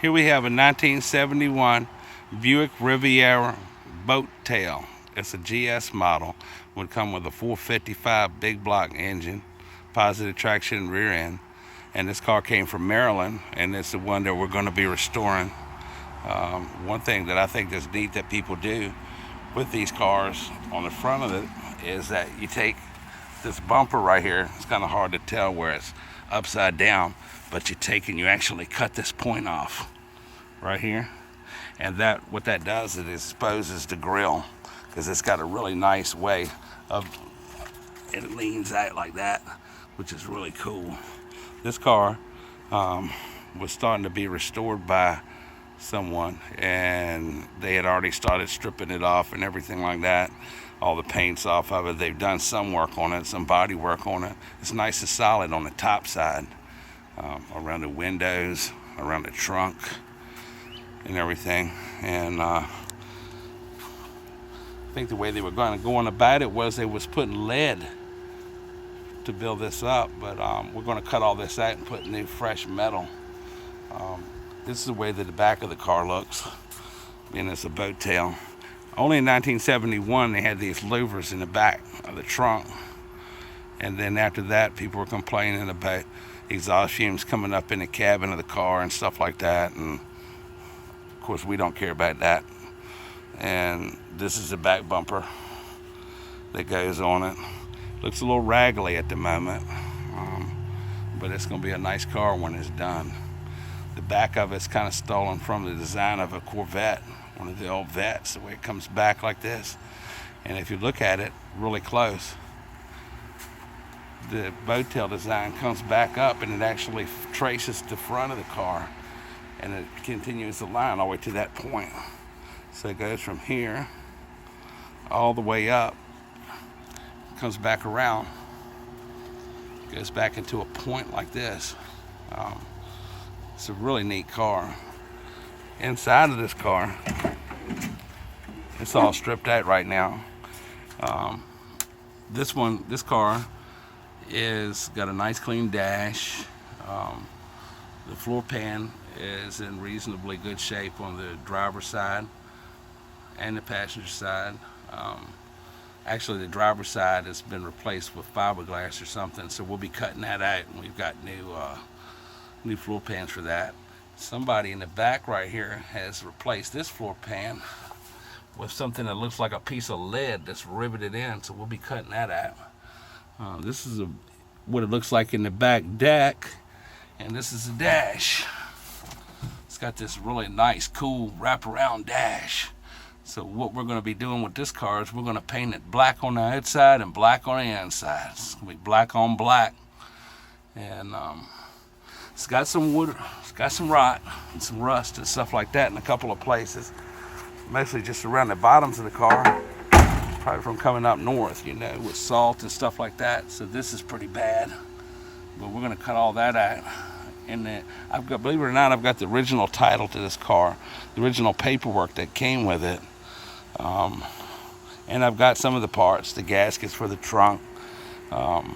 Here we have a 1971 Buick Riviera boat tail. It's a GS model. Would come with a 455 big block engine, positive traction rear end. And this car came from Maryland, and it's the one that we're going to be restoring. One thing that I think is neat that people do with these cars on the front of it is that you take this bumper right here. It's kind of hard to tell where it's upside down, but you take and you actually cut this point off right here, and what that does is it exposes the grill, because it's got a really nice way of it leans out like that, which is really cool. This car was starting to be restored by someone, and they had already started stripping it off and everything like that, all the paints off of it. They've done some work on it, some body work on it. It's nice and solid on the top side, around the windows, around the trunk and everything. And I think the way they were going to go on about it was they was putting lead to build this up, but we're going to cut all this out and put new fresh metal. This is the way that the back of the car looks, and it's a boat tail. Only in 1971 they had these louvers in the back of the trunk, and then after that people were complaining about exhaust fumes coming up in the cabin of the car and stuff like that, and of course we don't care about that. And this is the back bumper that goes on it. Looks a little raggedy at the moment, but it's going to be a nice car when it's done. The back of it's kind of stolen from the design of a Corvette, one of the old Vettes, the way it comes back like this. And if you look at it really close, the boat tail design comes back up, and it actually traces the front of the car, and it continues the line all the way to that point. So it goes from here all the way up, comes back around, goes back into a point like this. It's a really neat car. Inside of this car, it's all stripped out right now. This car is got a nice clean dash. The floor pan is in reasonably good shape on the driver's side and the passenger side. Actually, the driver's side has been replaced with fiberglass or something, so we'll be cutting that out, and we've got new floor pans for that. Somebody in the back right here has replaced this floor pan with something that looks like a piece of lead that's riveted in, so we'll be cutting that out. This is what it looks like in the back deck, and this is the dash. It's got this really nice, cool wraparound dash. So what we're going to be doing with this car is we're going to paint it black on the outside and black on the inside. It's going to be black on black. And it's got some wood, it's got some rot and some rust and stuff like that in a couple of places. Mostly just around the bottoms of the car, probably from coming up north, with salt and stuff like that. So this is pretty bad. But we're going to cut all that out. And believe it or not, I've got the original title to this car, the original paperwork that came with it. And I've got some of the parts, the gaskets for the trunk, and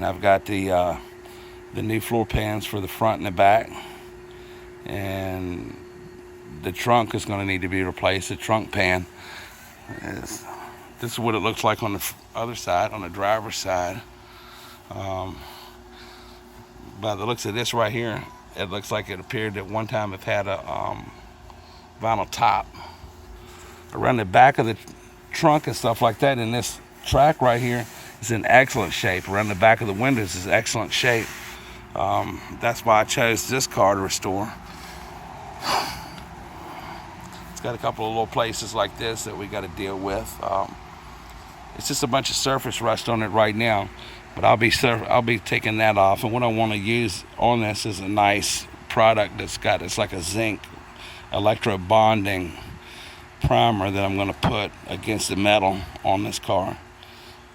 I've got the new floor pans for the front and the back, and the trunk is going to need to be replaced. The trunk pan this is what it looks like on the other side, on the driver's side. By the looks of this right here, it looks like it appeared at one time it had a vinyl top around the back of the trunk and stuff like that. And this track right here is in excellent shape. Around the back of the windows is excellent shape. That's why I chose this car to restore. It's got a couple of little places like this that we got to deal with. It's just a bunch of surface rust on it right now, but I'll be taking that off. And what I want to use on this is a nice product it's like a zinc electro bonding primer that I'm going to put against the metal on this car,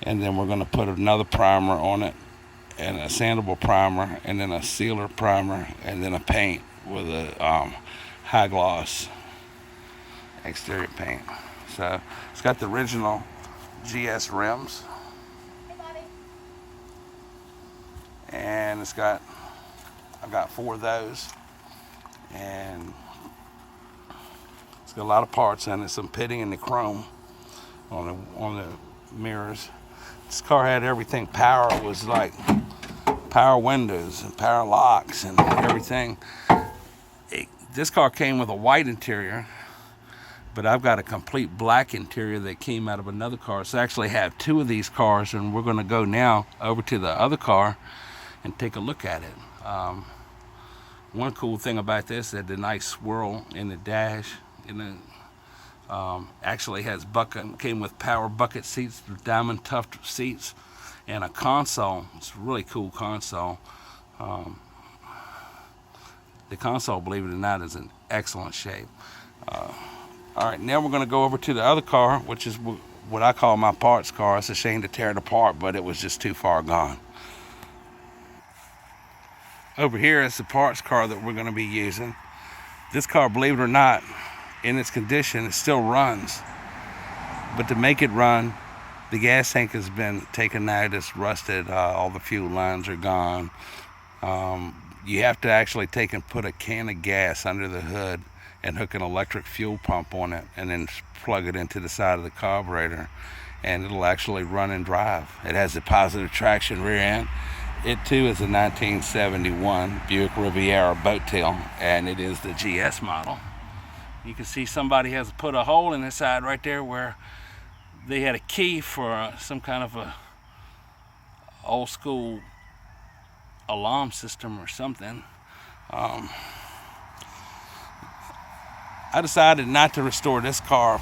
and then we're going to put another primer on it, and a sandable primer, and then a sealer primer, and then a paint with a high gloss exterior paint. So it's got the original GS rims, and I've got 4 of those, and it's got a lot of parts in it, some pitting and the chrome on the mirrors. This car had everything power. It was like power windows and power locks and everything. This car came with a white interior, but I've got a complete black interior that came out of another car. So I actually have two of these cars, and we're going to go now over to the other car and take a look at it. One cool thing about this is the nice swirl in the dash. Actually came with power bucket seats, diamond tufted seats, and a console. It's a really cool console. The console, believe it or not, is in excellent shape. All right, now we're going to go over to the other car, which is what I call my parts car. It's a shame to tear it apart, but it was just too far gone. Over here is the parts car that we're going to be using. This car, believe it or not, in its condition, it still runs. But to make it run, the gas tank has been taken out. It's rusted. All the fuel lines are gone. You have to actually take and put a can of gas under the hood and hook an electric fuel pump on it and then plug it into the side of the carburetor, and it'll actually run and drive. It has a positive traction rear end. It too is a 1971 Buick Riviera boattail, and it is the GS model. You can see somebody has put a hole in the side right there where they had a key for some kind of a old school alarm system or something. I decided not to restore this car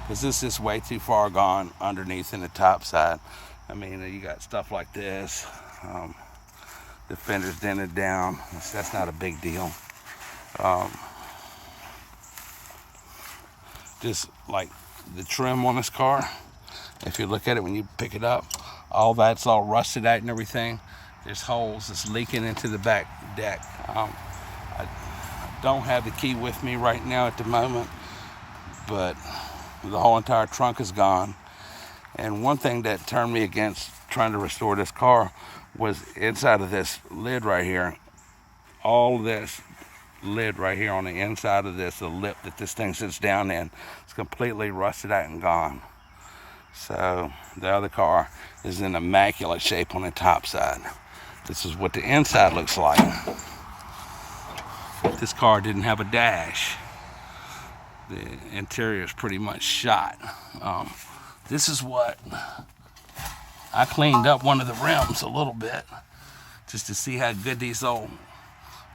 because this is way too far gone underneath in the top side. I mean, you got stuff like this. The fender's dented down. That's not a big deal. Just like the trim on this car, if you look at it when you pick it up, all that's all rusted out and everything. There's holes that's leaking into the back deck. I don't have the key with me right now at the moment, but the whole entire trunk is gone. And one thing that turned me against trying to restore this car was inside of this lid right here. All this lid right here on the inside of this, the lip that this thing sits down in, it's completely rusted out and gone. So the other car is in immaculate shape on the top side. This is what the inside looks like. This car didn't have a dash. The interior is pretty much shot. This is what I cleaned up one of the rims a little bit just to see how good these old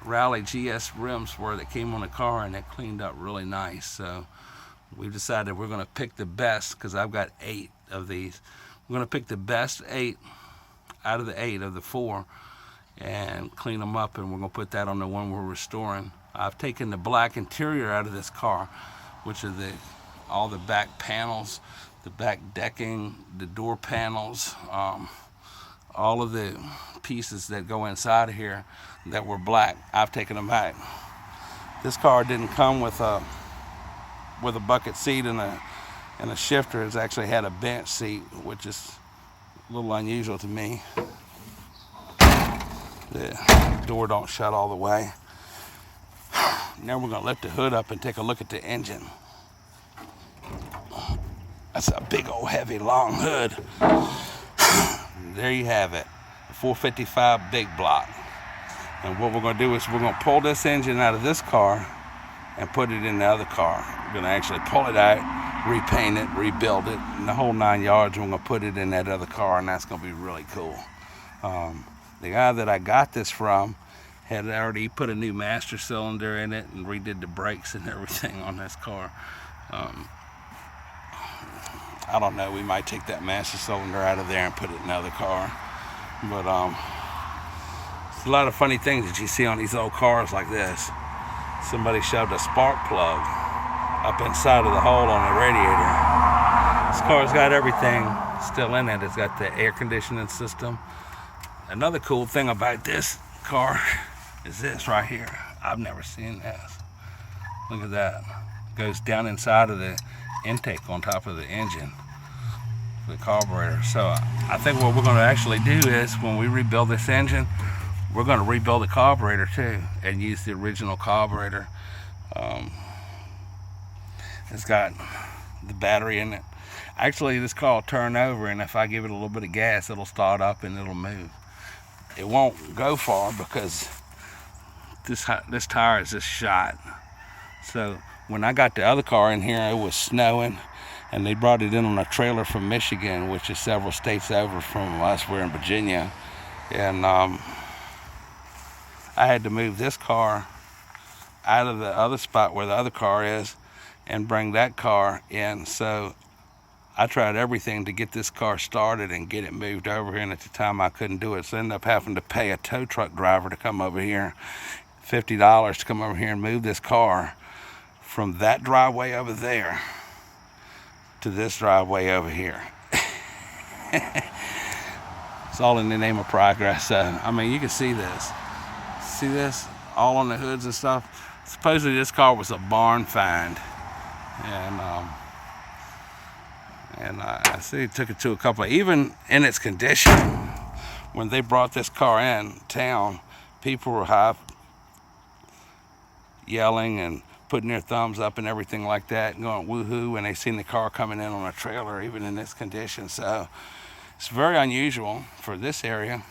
Rally GS rims were that came on the car, and they cleaned up really nice. So we've decided we're going to pick the best, because I've got 8 of these. We're going to pick the best 8 out of the 8 of the 4 and clean them up, and we're going to put that on the one we're restoring. I've taken the black interior out of this car, which are all the back panels, the back decking, the door panels, all of the pieces that go inside of here that were black. I've taken them out. This car didn't come with a bucket seat and a shifter. It's actually had a bench seat, which is a little unusual to me. The door don't shut all the way. Now we're going to lift the hood up and take a look at the engine. That's a big old heavy long hood. There you have it, a 455 big block. And what we're going to do is we're going to pull this engine out of this car and put it in the other car. We're going to actually pull it out, repaint it, rebuild it, and the whole 9 yards. We're going to put it in that other car, and that's going to be really cool. The guy that I got this from had already put a new master cylinder in it and redid the brakes and everything on this car. I don't know, we might take that master cylinder out of there and put it in another car. But it's a lot of funny things that you see on these old cars like this. Somebody shoved a spark plug up inside of the hole on the radiator. This car's got everything still in it. It's got the air conditioning system. Another cool thing about this car is this right here. I've never seen this. Look at that. It goes down inside of the intake on top of the engine, the carburetor. So I think what we're going to actually do is when we rebuild this engine, we're going to rebuild the carburetor too and use the original carburetor. It's got the battery in it. Actually, this car will turn over, and if I give it a little bit of gas, it'll start up and it'll move. It won't go far because this tire is just shot. So when I got the other car in here, it was snowing, and they brought it in on a trailer from Michigan, which is several states over from us. We're in Virginia, and I had to move this car out of the other spot where the other car is and bring that car in. So I tried everything to get this car started and get it moved over here, and at the time I couldn't do it. So I ended up having to pay a tow truck driver to come over here, $50 to come over here and move this car from that driveway over there to this driveway over here. It's all in the name of progress. I mean, you can see this. See this? All on the hoods and stuff. Supposedly this car was a barn find. And I see it took it to a couple, even in its condition, when they brought this car in town, people were yelling and putting their thumbs up and everything like that, and going woohoo when they seen the car coming in on a trailer, even in this condition. So it's very unusual for this area,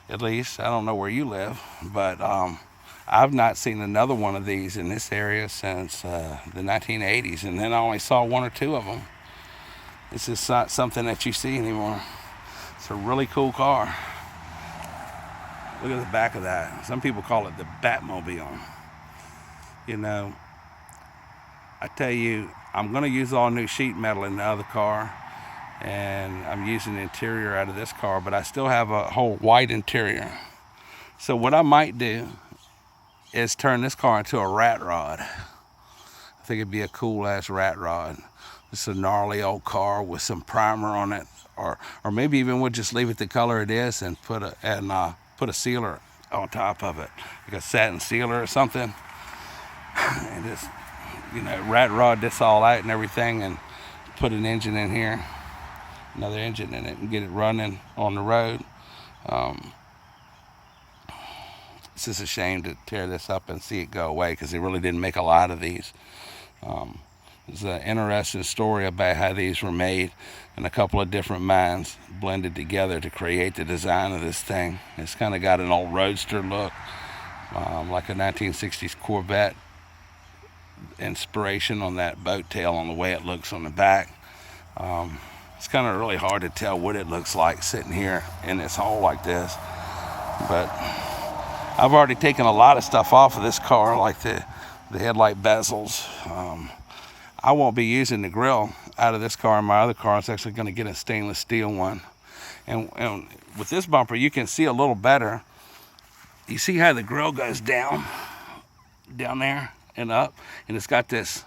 at least. I don't know where you live, but I've not seen another one of these in this area since the 1980s, and then I only saw one or two of them. This is not something that you see anymore. It's a really cool car. Look at the back of that. Some people call it the Batmobile. You know, I tell you, I'm going to use all new sheet metal in the other car, and I'm using the interior out of this car, but I still have a whole white interior. So what I might do is turn this car into a rat rod. I think it'd be a cool ass rat rod. It's a gnarly old car with some primer on it, or maybe even we'll just leave it the color it is and put a sealer on top of it, like a satin sealer or something, and just, you know, rat rod this all out and everything, and put an engine in here, another engine in it, and get it running on the road. It's just a shame to tear this up and see it go away, because they really didn't make a lot of these. There's an interesting story about how these were made, and a couple of different minds blended together to create the design of this thing. It's kind of got an old roadster look, like a 1960s Corvette inspiration on that boat tail, on the way it looks on the back. It's kind of really hard to tell what it looks like sitting here in this hole like this, but I've already taken a lot of stuff off of this car, like the headlight bezels. I won't be using the grill out of this car. In my other car, it's actually going to get a stainless steel one. And with this bumper, you can see a little better. You see how the grill goes down there and up, and it's got this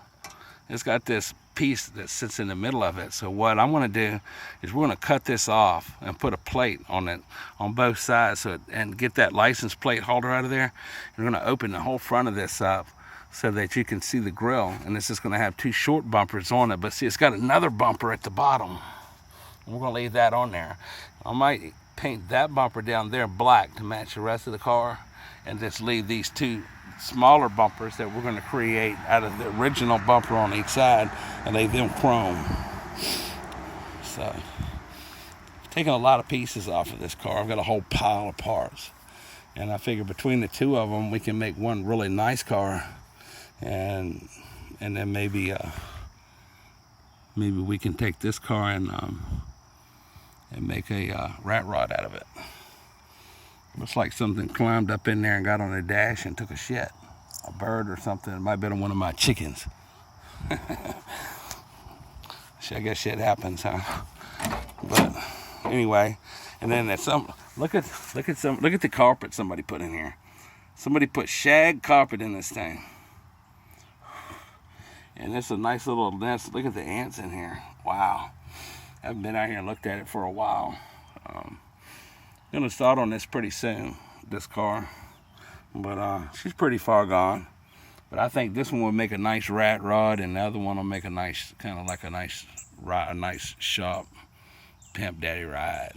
piece that sits in the middle of it. So what I'm going to do is we're going to cut this off and put a plate on it on both sides, and get that license plate holder out of there. And we're going to open the whole front of this up so that you can see the grill, and it's just going to have two short bumpers on it. But see, it's got another bumper at the bottom. We're going to leave that on there. I might paint that bumper down there black to match the rest of the car, and just leave these two smaller bumpers that we're going to create out of the original bumper on each side, and leave them chrome. So, I've taken a lot of pieces off of this car. I've got a whole pile of parts, and I figure between the two of them we can make one really nice car. And then maybe we can take this car and make a rat rod out of it. Looks like something climbed up in there and got on the dash and took a shit. A bird or something. It might have been one of my chickens. I guess shit happens, huh? But anyway, and then there's look at the carpet somebody put in here. Somebody put shag carpet in this thing. And it's a nice little nest. Look at the ants in here. Wow. I haven't been out here and looked at it for a while. I'm going to start on this pretty soon, this car. But she's pretty far gone. But I think this one will make a nice rat rod, and the other one will make a nice, kind of like a nice sharp pimp daddy ride.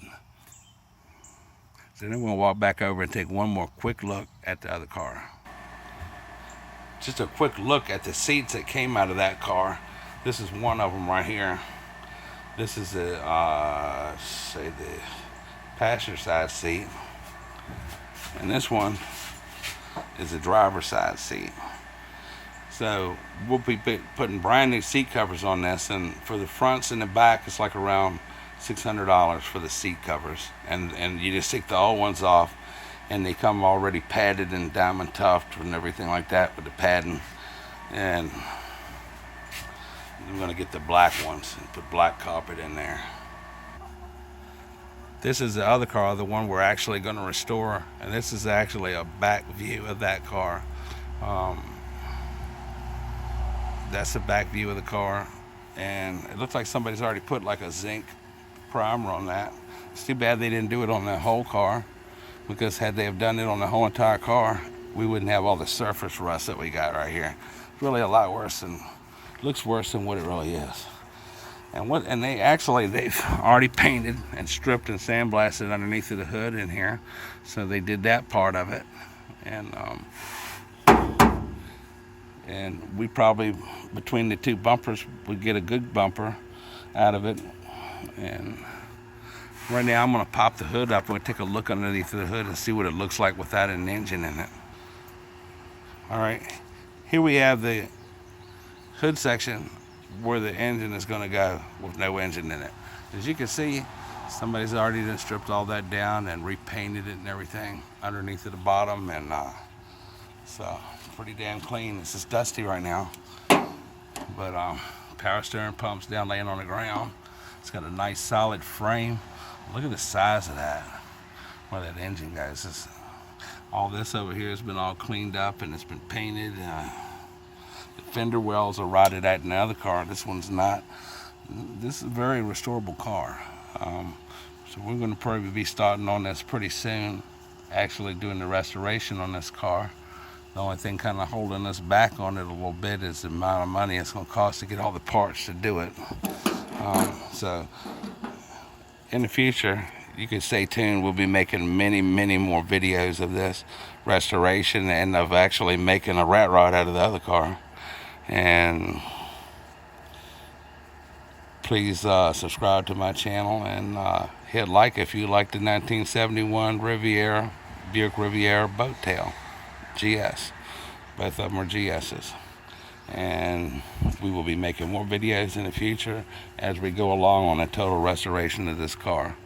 So then we'll walk back over and take one more quick look at the other car. Just a quick look at the seats that came out of that car. This is one of them right here. This is the say the passenger side seat, and this one is the driver's side seat. So we'll be putting brand new seat covers on this, and for the fronts and the back, it's like around $600 for the seat covers, and you just take the old ones off, and they come already padded and diamond tufted and everything like that with the padding. And I'm going to get the black ones and put black carpet in there. This is the other car, the one we're actually going to restore, and this is actually a back view of that car. That's the back view of the car, and it looks like somebody's already put like a zinc primer on that. It's too bad they didn't do it on the whole car, because had they have done it on the whole entire car, we wouldn't have all the surface rust that we got right here. It's really a lot worse than, looks worse than what it really is. And they've already painted and stripped and sandblasted underneath of the hood in here, so they did that part of it. And we probably, between the two bumpers, would get a good bumper out of it. And right now I'm going to pop the hood up. We're going to take a look underneath the hood and see what it looks like without an engine in it. All right, here we have the hood section where the engine is going to go with no engine in it. As you can see, somebody's already done stripped all that down and repainted it and everything underneath at the bottom, and so pretty damn clean. It's just dusty right now, but power steering pump's down laying on the ground. It's got a nice solid frame. Look at the size of that, where that engine goes. All this over here has been all cleaned up and it's been painted. The fender wells are rotted out in the other car. This one's not. This is a very restorable car. So we're going to probably be starting on this pretty soon, actually doing the restoration on this car. The only thing kind of holding us back on it a little bit is the amount of money it's going to cost to get all the parts to do it. So in the future, you can stay tuned. We'll be making many more videos of this restoration and of actually making a rat rod out of the other car. And please subscribe to my channel and hit like if you like the 1971 Riviera, Buick Riviera boattail GS. Both of them are GS's. And we will be making more videos in the future as we go along on a total restoration of this car.